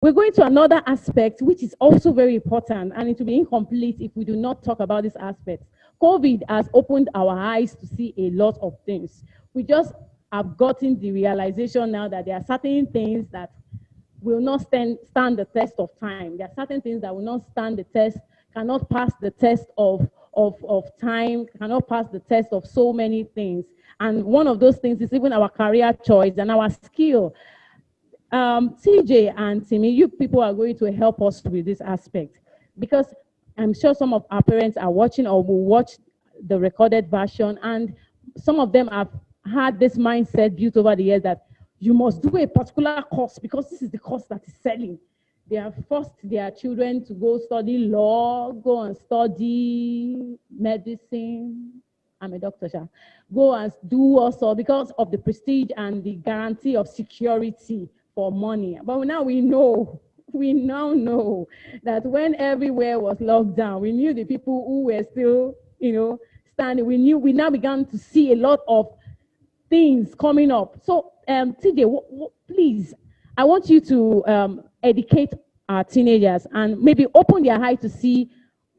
We're going to another aspect, which is also very important, and it will be incomplete if we do not talk about this aspect. COVID has opened our eyes to see a lot of things. We just have gotten the realization now that there are certain things that will not stand the test of time. There are certain things that will not stand the test, cannot pass the test of time, cannot pass the test of so many things. And one of those things is even our career choice and our skill. TJ and Timmy, you people are going to help us with this aspect, because I'm sure some of our parents are watching or will watch the recorded version, and some of them have had this mindset built over the years that you must do a particular course because this is the course that is selling. They have forced their children to go study law, go and study medicine. I'm a doctor, Sha. Go and do also because of the prestige and the guarantee of security for money. But now we now know that when everywhere was locked down, we knew the people who were still, standing. We now began to see a lot of things coming up. So, TJ, please, I want you to educate our teenagers and maybe open their eyes to see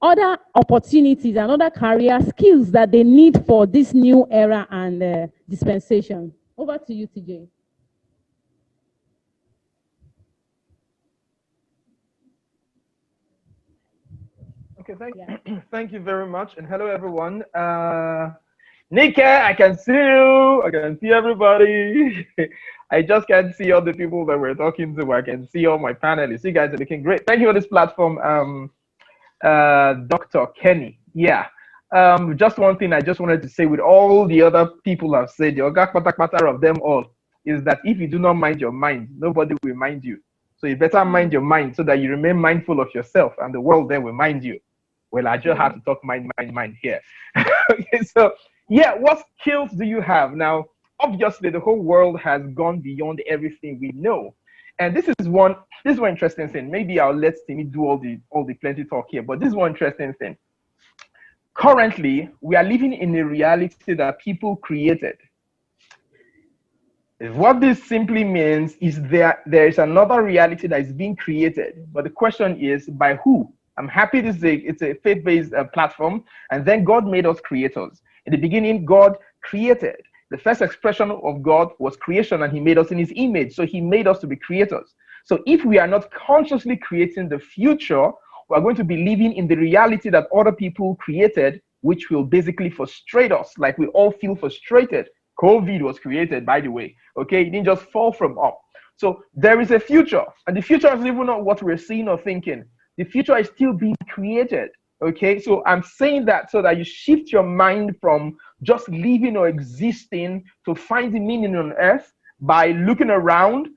other opportunities and other career skills that they need for this new era and dispensation. Over to you, TJ. Okay, thank you very much, and hello everyone. Nika, I can see you. I can see everybody. I just can't see all the people that we're talking to. I can see all my panelists. You guys are looking great. Thank you for this platform, Dr. Kenny. Yeah. Just one thing I just wanted to say with all the other people have said, the matter of them all, is that if you do not mind your mind, nobody will mind you. So you better mind your mind so that you remain mindful of yourself, and the world then will mind you. Well, I just have to talk mind here. Okay, so yeah, what skills do you have? Now, obviously, the whole world has gone beyond everything we know. And this is one interesting thing. Maybe I'll let Timmy do all the plenty talk here, but this is one interesting thing. Currently, we are living in a reality that people created. What this simply means is there is another reality that is being created, but the question is by who? I'm happy it's a faith-based platform, and then God made us creators. In the beginning, God created. The first expression of God was creation, and he made us in his image, so he made us to be creators. So if we are not consciously creating the future, we're going to be living in the reality that other people created, which will basically frustrate us, like we all feel frustrated. COVID was created, by the way, okay? It didn't just fall from up. So there is a future, and the future is even not what we're seeing or thinking. The future is still being created, okay? So I'm saying that so that you shift your mind from just living or existing to find the meaning on earth by looking around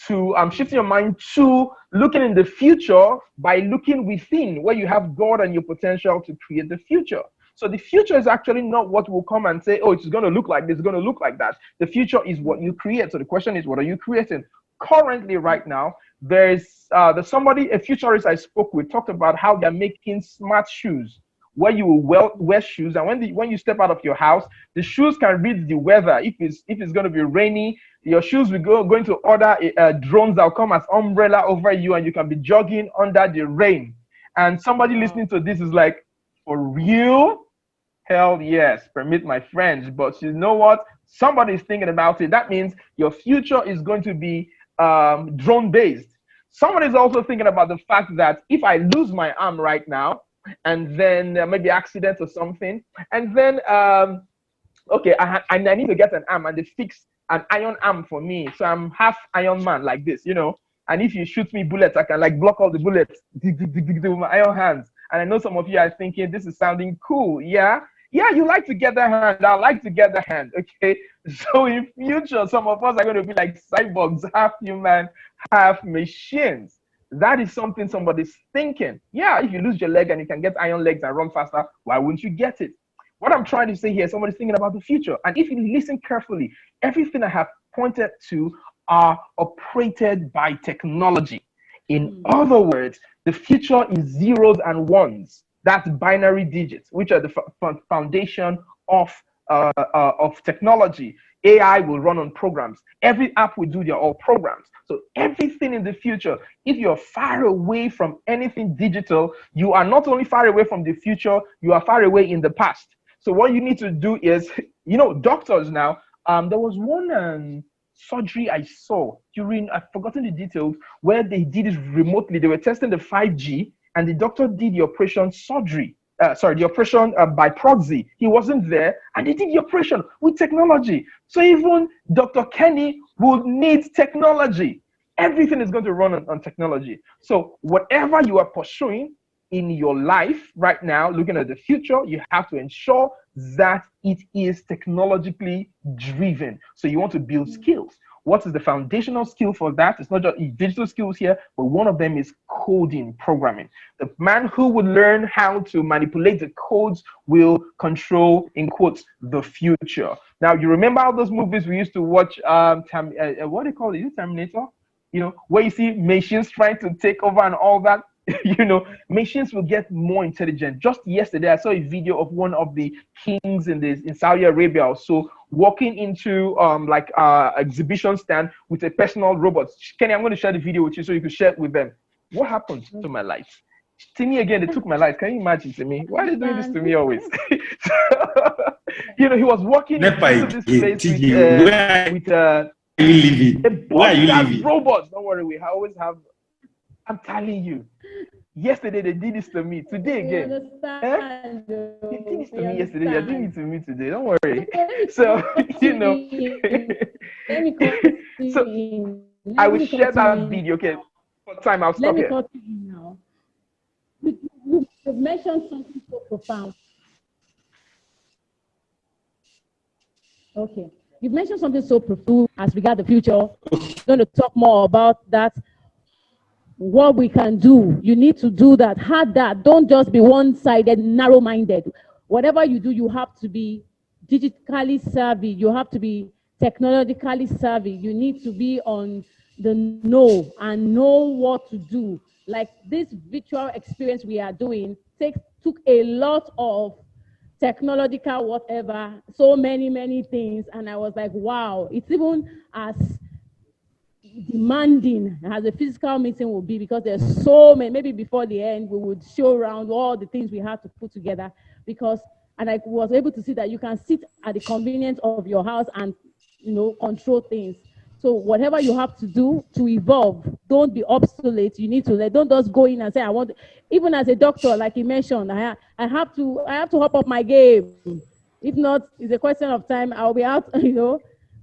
to shifting your mind to looking in the future by looking within where you have God and your potential to create the future. So the future is actually not what will come and say, oh, it's going to look like this, it's going to look like that. The future is what you create. So the question is, what are you creating? Currently, right now, there's a futurist I spoke with talked about how they're making smart shoes where you will wear shoes, and when you step out of your house, the shoes can read the weather. If it's going to be rainy, your shoes will going to order drones that will come as umbrella over you, and you can be jogging under the rain. And somebody listening to this is like, for real? Hell yes, permit my French, but you know what? Somebody is thinking about it. That means your future is going to be drone based. Someone is also thinking about the fact that if I lose my arm right now, and then maybe accident or something, and then okay, I need to get an arm, and they fix an iron arm for me, so I'm half Iron Man like this, and if you shoot me bullets, I can like block all the bullets with my iron hands. And I know some of you are thinking this is sounding cool. Yeah, you like to get that hand. I like to get the hand. Okay, so in future, some of us are going to be like cyborgs, half human, half machines. That is something somebody's thinking. Yeah, if you lose your leg and you can get iron legs and run faster, why wouldn't you get it? What I'm trying to say here, somebody's thinking about the future. And if you listen carefully, everything I have pointed to are operated by technology. In other words, the future is zeros and ones. That's binary digits, which are the foundation of technology. AI will run on programs. Every app we do, they're all programs. So everything in the future, if you're far away from anything digital, you are not only far away from the future, you are far away in the past. So what you need to do is, doctors now, there was one surgery I saw during, I've forgotten the details, where they did it remotely. They were testing the 5G, and the doctor did the operation the operation by proxy. He wasn't there, and they did the operation with technology. So even Dr. Kenny will need technology. Everything is going to run on technology. So whatever you are pursuing in your life right now, looking at the future, you have to ensure that it is technologically driven. So you want to build skills. What is the foundational skill for that? It's not just digital skills here, but one of them is coding, programming. The man who would learn how to manipulate the codes will control, in quotes, the future. Now, you remember all those movies we used to watch, what do you call it? Is it Terminator? Where you see machines trying to take over and all that. Machines will get more intelligent. Just yesterday, I saw a video of one of the kings in Saudi Arabia also walking into exhibition stand with a personal robot. Kenny, I'm going to share the video with you so you can share it with them. What happened to my lights? To me again, they took my lights. Can you imagine to me? Why are they doing this to me always? He was walking into this place with a body robot. Don't worry, we always have. I'm telling you. Yesterday they did this to me. Today again. They did this to me yesterday. They're doing it to me today. Don't worry. So so I will share that video. Okay. For time, I'll stop here. Let me cut you now. You've mentioned something so profound. Okay. You've mentioned something so profound as regard the future. We're going to talk more about that. What we can do, you need to do that. Have that. Don't just be one-sided, narrow-minded. Whatever you do, you have to be digitally savvy. You have to be technologically savvy. You need to be on the know and know what to do. Like this virtual experience we are doing took a lot of technological whatever, so many things, and I was like, wow, it's even as demanding as a physical meeting will be, because there's so many. Maybe before the end we would show around all the things we had to put together, and I was able to see that you can sit at the convenience of your house and control things. So whatever you have to do to evolve, don't be obsolete. You need to don't just go in and say I want. Even as a doctor, like you mentioned, I have to hop up my game. If not, it's a question of time. I'll be out.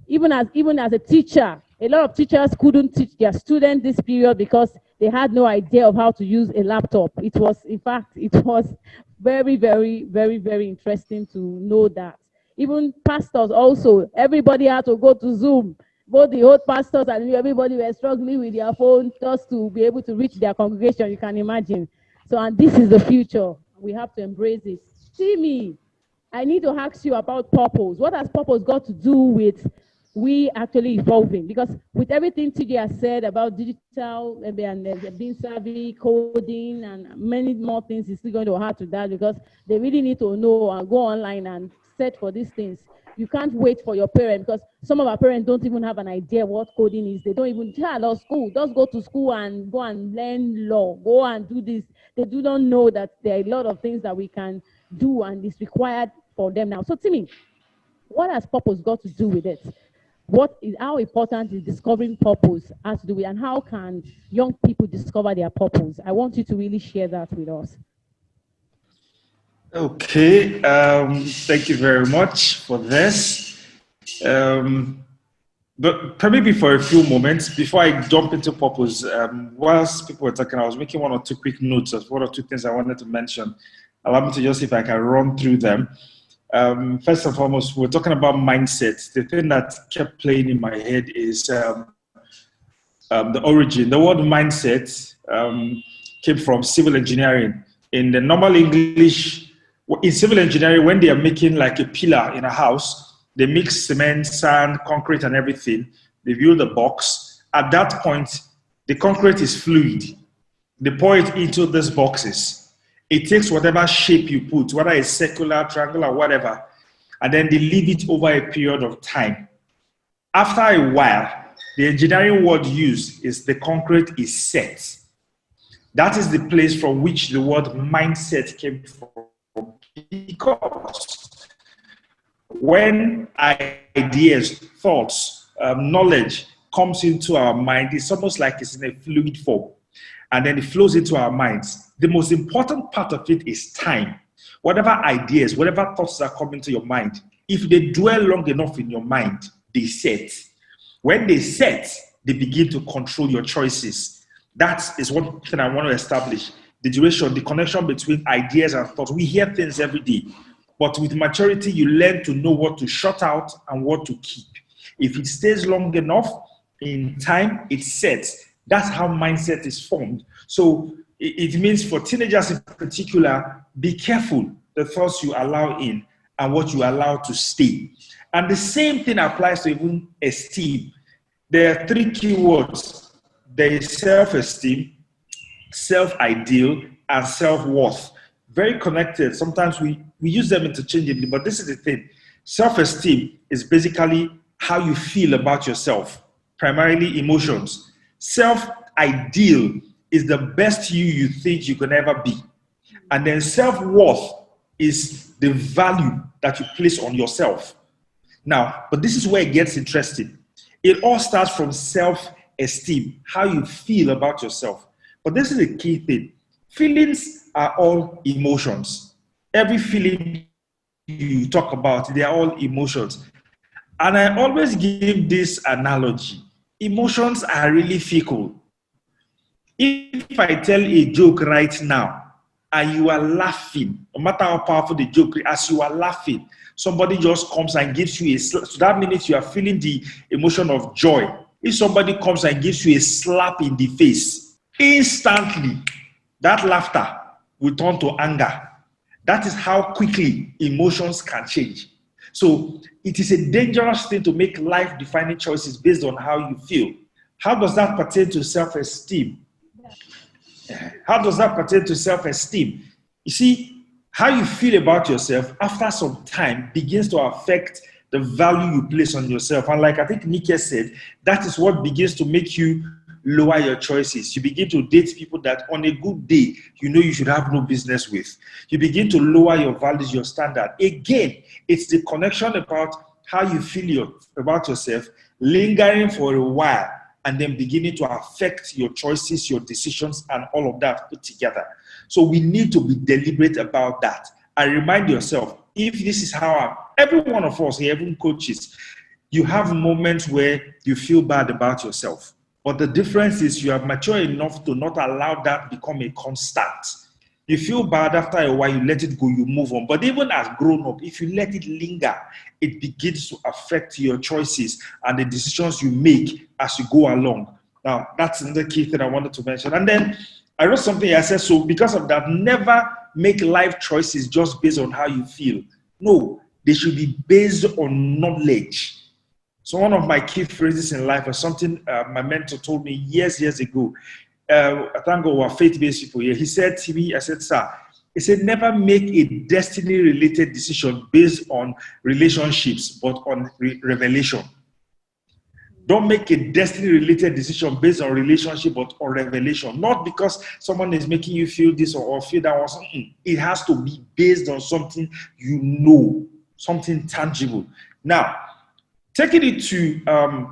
Even as a teacher, a lot of teachers couldn't teach their students this period because they had no idea of how to use a laptop. It was very, very, very, very interesting to know that. Even pastors also, everybody had to go to Zoom. Both the old pastors and everybody were struggling with their phone just to be able to reach their congregation, you can imagine. So, and this is the future. We have to embrace it. Timmy, I need to ask you about purpose. What has purpose got to do with we actually evolving? Because with everything TJ has said about digital and being savvy, coding, and many more things, is still going to add to that, because they really need to know and go online and search for these things. You can't wait for your parents, because some of our parents don't even have an idea what coding is. They don't even tell us school. Just go to school and go and learn law. Go and do this. They do not know that there are a lot of things that we can do and is required for them now. So Timmy, what has purpose got to do with it? How important is discovering purpose has to do with, and how can young people discover their purpose? I want you to really share that with us. Okay, thank you very much for this. But probably for a few moments, before I jump into purpose, whilst people were talking, I was making one or two quick notes of one or two things I wanted to mention. Allow me to just see if I can run through them. First and foremost, we're talking about mindset. The thing that kept playing in my head is the origin. The word mindset came from civil engineering. In the normal English, in civil engineering, when they are making like a pillar in a house, they mix cement, sand, concrete, and everything. They build a box. At that point, the concrete is fluid. They pour it into these boxes. It takes whatever shape you put, whether it's circular, triangular, whatever, and then they leave it over a period of time. After a while, the engineering word used is the concrete is set. That is the place from which the word mindset came from. Because when ideas, thoughts, knowledge comes into our mind, it's almost like it's in a fluid form. And then it flows into our minds. The most important part of it is time. Whatever ideas, whatever thoughts that come into your mind, if they dwell long enough in your mind, they set. When they set, they begin to control your choices. That is one thing I want to establish. The duration, the connection between ideas and thoughts. We hear things every day. But with maturity, you learn to know what to shut out and what to keep. If it stays long enough, in time, it sets. That's how mindset is formed. So it means for teenagers in particular, be careful the thoughts you allow in and what you allow to stay. And the same thing applies to even esteem. There are three key words. There is self-esteem, self-ideal, and self-worth. Very connected. Sometimes we use them interchangeably, but this is the thing. Self-esteem is basically how you feel about yourself, primarily emotions. Self-ideal is the best you think you can ever be. And then self-worth is the value that you place on yourself. Now, but this is where it gets interesting. It all starts from self-esteem, how you feel about yourself. But this is the key thing. Feelings are all emotions. Every feeling you talk about, they are all emotions. And I always give this analogy. Emotions are really fickle. If I tell a joke right now and you are laughing, no matter how powerful the joke is, as you are laughing, somebody just comes and gives you a slap. So that minute you are feeling the emotion of joy. If somebody comes and gives you a slap in the face, instantly that laughter will turn to anger. That is how quickly emotions can change. So it is a dangerous thing to make life-defining choices based on how you feel. How does that pertain to self-esteem? How does that pertain to self-esteem? You see, how you feel about yourself after some time begins to affect the value you place on yourself. And like I think Nike said, that is what begins to make you lower your choices. You begin to date people that on a good day, you know you should have no business with. You begin to lower your values, your standard. Again, it's the connection about how you feel about yourself, lingering for a while, and then beginning to affect your choices, your decisions, and all of that put together. So we need to be deliberate about that. And remind yourself, if this is how every one of us here, even coaches, you have moments where you feel bad about yourself. But the difference is you are mature enough to not allow that become a constant. You feel bad after a while, you let it go, you move on. But even as grown up, if you let it linger, it begins to affect your choices and the decisions you make as you go along. Now, that's another key thing I wanted to mention. And then I wrote something I said, so because of that, never make life choices just based on how you feel. No, they should be based on knowledge. So one of my key phrases in life is something my mentor told me years ago. I thank God we're faith-based people here. He said to me, I said, sir, he said, never make a destiny-related decision based on relationships, but on revelation. Don't make a destiny-related decision based on relationship, but on revelation. Not because someone is making you feel this or feel that or something. It has to be based on something you know, something tangible. Now, taking it to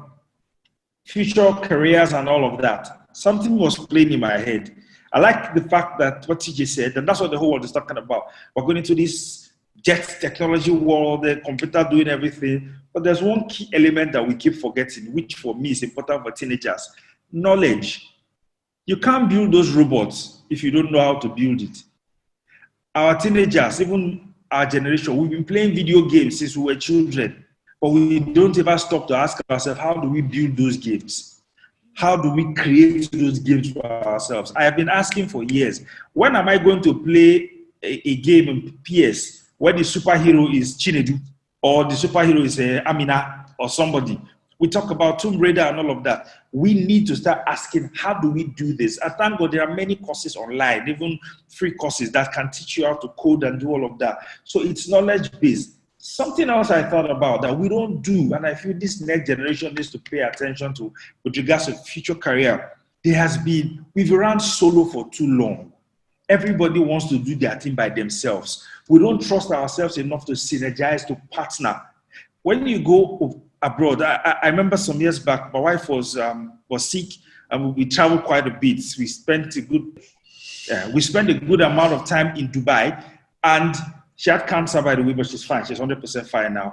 future careers and all of that, something was playing in my head. I like the fact that what TJ said, and that's what the whole world is talking about. We're going into this jet technology world, the computer doing everything. But there's one key element that we keep forgetting, which for me is important for teenagers: knowledge. You can't build those robots if you don't know how to build it. Our teenagers, even our generation, we've been playing video games since we were children, but we don't ever stop to ask ourselves, how do we build those games? How do we create those games for ourselves? I have been asking for years, when am I going to play a game in PS where the superhero is Chinedu or the superhero is Amina or somebody? We talk about Tomb Raider and all of that. We need to start asking, how do we do this? And thank God there are many courses online, even free courses that can teach you how to code and do all of that. So it's knowledge-based. Something else I thought about that we don't do, and I feel this next generation needs to pay attention to with regards to future career. We've run solo for too long. Everybody wants to do their thing by themselves. We don't trust ourselves enough to synergize, to partner. When you go abroad, I remember some years back, my wife was sick, and we traveled quite a bit. We spent a good amount of time in Dubai, and she had cancer, by the way, but she's fine. She's 100% fine now.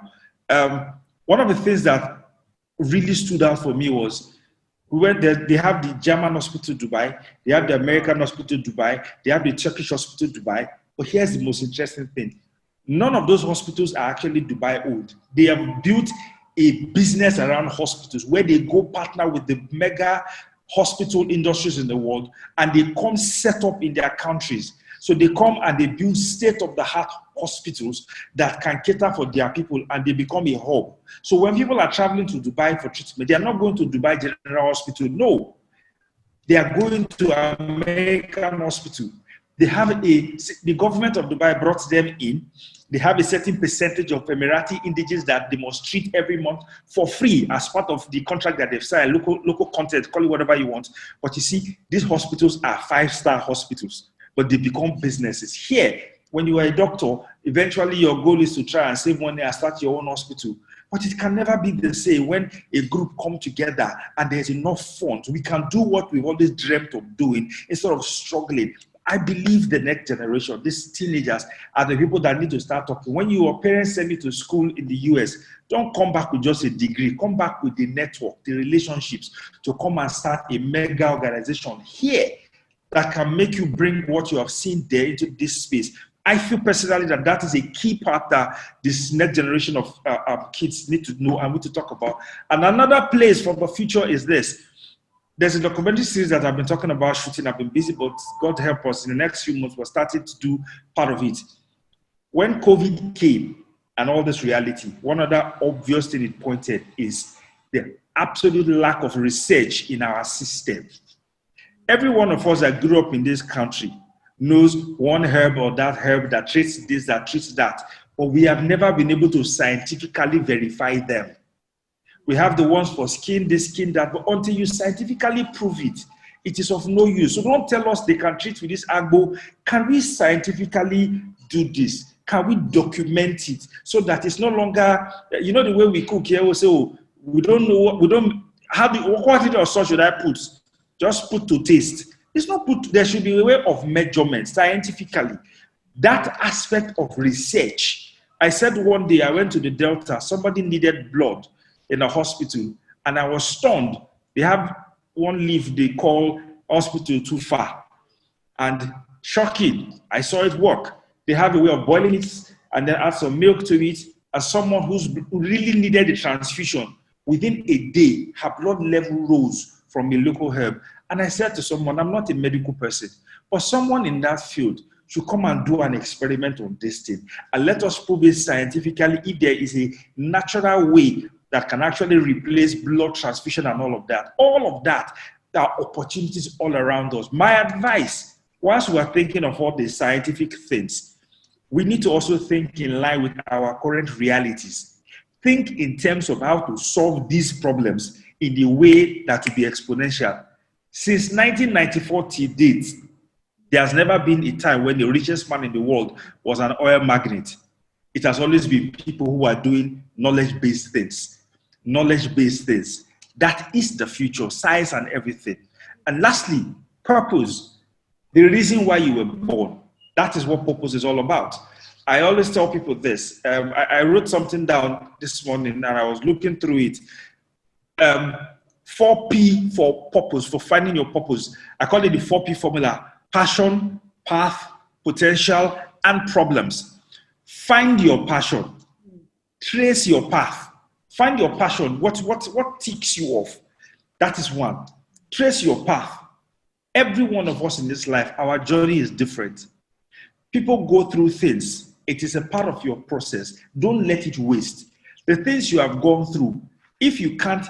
One of the things that really stood out for me was we went there. They have the German hospital Dubai, they have the American hospital Dubai, they have the Turkish hospital Dubai. But here's the most interesting thing: none of those hospitals are actually Dubai owned. They have built a business around hospitals where they go partner with the mega hospital industries in the world, and they come set up in their countries. So they come and they build state-of-the-art hospitals that can cater for their people, and they become a hub. So when people are traveling to Dubai for treatment, they are not going to Dubai General Hospital. No, they are going to American Hospital. The government of Dubai brought them in. They have a certain percentage of Emirati indigenous that they must treat every month for free as part of the contract that they've signed, local content, call it whatever you want. But you see, these hospitals are 5-star hospitals, but they become businesses. Here, when you are a doctor, eventually your goal is to try and save money and start your own hospital. But it can never be the same when a group come together and there's enough funds. We can do what we've always dreamt of doing instead of struggling. I believe the next generation, these teenagers, are the people that need to start talking. When your parents send you to school in the US, don't come back with just a degree. Come back with the network, the relationships, to come and start a mega organization here that can make you bring what you have seen there into this space. I feel personally that is a key part that this next generation of kids need to know and need to talk about. And another place for the future is this. There's a documentary series that I've been talking about shooting. I've been busy, but God help us, in the next few months, we're starting to do part of it. When COVID came and all this reality, one other obvious thing it pointed is the absolute lack of research in our system. Every one of us that grew up in this country knows one herb or that herb that treats this, that treats that, but we have never been able to scientifically verify them. We have the ones for skin, this, skin, that, but until you scientifically prove it, it is of no use. So don't tell us they can treat with this agbo. Can we scientifically do this? Can we document it so that it's no longer, you know, the way we cook here, we say, oh, we don't know what, we don't, what quantity of salt should I put? Just put to taste. It's not put, there should be a way of measurement scientifically. That aspect of research. I said one day I went to the Delta, somebody needed blood in a hospital, and I was stunned. They have one leaf they call hospital too far. And shocking, I saw it work. They have a way of boiling it and then add some milk to it. As someone who really needed a transfusion, within a day, her blood level rose from a local herb. And I said to someone, I'm not a medical person, but someone in that field should come and do an experiment on this thing. And let us prove it scientifically if there is a natural way that can actually replace blood transfusion and all of that. All of that, there are opportunities all around us. My advice, whilst we are thinking of all the scientific things, we need to also think in line with our current realities. Think in terms of how to solve these problems in the way that will be exponential. Since 1994 till date, there has never been a time when the richest man in the world was an oil magnate. It has always been people who are doing knowledge-based things. Knowledge-based things. That is the future, science and everything. And lastly, purpose. The reason why you were born. That is what purpose is all about. I always tell people this. I wrote something down this morning and I was looking through it. 4P for purpose, for finding your purpose. I call it the 4P formula: passion, path, potential, and problems. Find your passion. Trace your path. Find your passion. What ticks you off? That is one. Trace your path. Every one of us in this life, our journey is different. People go through things. It is a part of your process. Don't let it waste. The things you have gone through, if you can't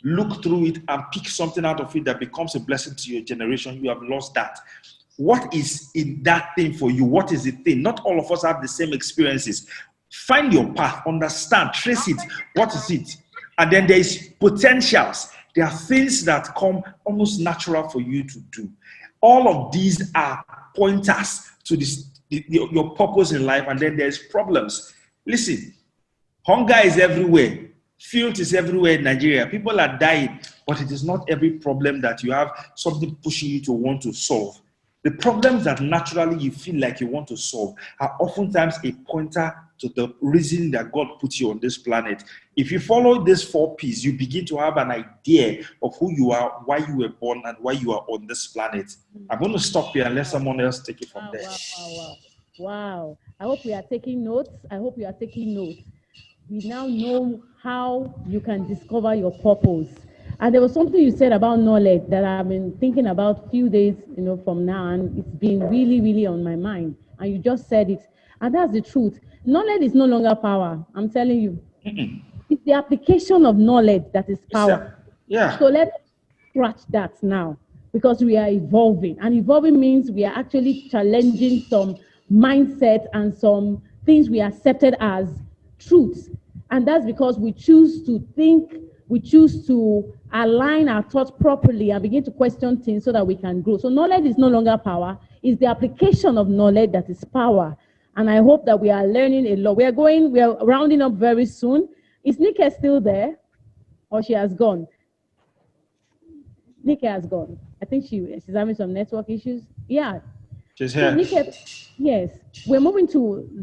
look through it and pick something out of it that becomes a blessing to your generation, you have lost that. What is in that thing for you? What is the thing? Not all of us have the same experiences. Find your path, understand, trace it. What is it? And then there is potentials. There are things that come almost natural for you to do. All of these are pointers to your purpose in life. And then there's problems. Listen, hunger is everywhere. Filth is everywhere in Nigeria. People are dying, but it is not every problem that you have something pushing you to want to solve. The problems that naturally you feel like you want to solve are oftentimes a pointer to the reason that God put you on this planet. If you follow these 4 P's, you begin to have an idea of who you are, why you were born, and why you are on this planet. I'm going to stop here and let someone else take it from there. Wow. I hope we are taking notes. We now know how you can discover your purpose. And there was something you said about knowledge that I've been thinking about few days, from now, and it's been really, really on my mind. And you just said it. And that's the truth. Knowledge is no longer power. I'm telling you. It's the application of knowledge that is power. Yeah. So let's scratch that now, because we are evolving. And evolving means we are actually challenging some mindset and some things we accepted as truths. And that's because we choose to think, we choose to align our thoughts properly and begin to question things so that we can grow. So knowledge is no longer power. It's the application of knowledge that is power. And I hope that we are learning a lot. We are rounding up very soon. Is Nika still there? Or she has gone? Nika has gone. I think she's having some network issues. Yeah. She's here. So Nika, yes. We're moving to the